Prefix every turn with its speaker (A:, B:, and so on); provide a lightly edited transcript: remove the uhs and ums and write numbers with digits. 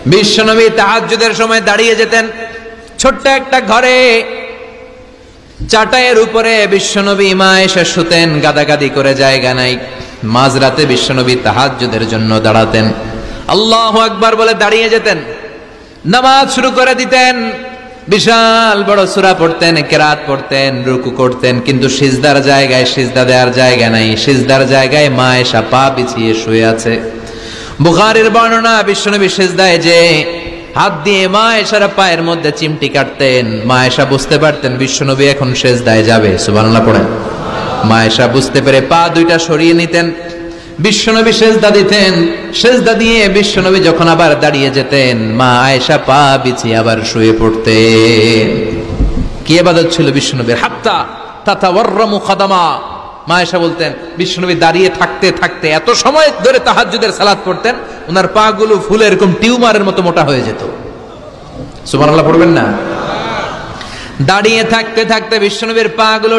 A: বিশ্বনবী তাহাজ্জুদের সময় দাঁড়িয়ে যেতেন। ছোট্ট একটা ঘরে চাটাইয়ের উপরে বিশ্বনবী মা এসে শুতেন, গাদাগাদি করে জায়গা নাই। মাঝরাতে বিশ্বনবী তাহাজ্জুদের জন্য দাঁড়াতেন, আল্লাহু আকবার বলে দাঁড়িয়ে যেতেন, নামাজ শুরু করে দিতেন। বিশাল বড় সূরা পড়তেন, কিরাত পড়তেন, রুকু করতেন, কিন্তু সিজদার জায়গায় সিজদা দেওয়ার জায়গা নাই। সিজদার জায়গায় মা এসা পা বিছিয়ে শুয়ে আছে। বুখারীর বর্ণনা, বিশ্বনবী সিজদায় যে হাত দিয়ে মা এসার পায়ের মধ্যে চিমটি কাটতেন, মা এসা বুঝতে পারতেন বিশ্বনবী এখন সিজদায় যাবে। সুবহানাল্লাহ পড়েন। মা এসা বুঝতে পেরে পা দুইটা সরিয়ে নিতেন, বিশ্বনবী সিজদা দিতেন। সিজদা দিয়ে বিশ্বনবী যখন আবার দাঁড়িয়ে যেতেন, মা আয়েশা পা বিছিয়ে আবার শুয়ে পড়তেন। কি ইবাদত ছিল বিশ্বনবীর! হাত্তা তাতাওয়াররামু খাদামা। মা আয়েশা বলতেন বিশ্বনবী দাঁড়িয়ে থাকতে থাকতে এত সময় ধরে তাহাজ্জুদের সালাত পড়তেন, ওনার পা গুলো ফুলে এরকম টিউমারের মতো মোটা হয়ে যেত। সুবহানাল্লাহ পড়বেন না? দাঁড়িয়ে থাকতে থাকতে বিশ্বনবীর পা গুলো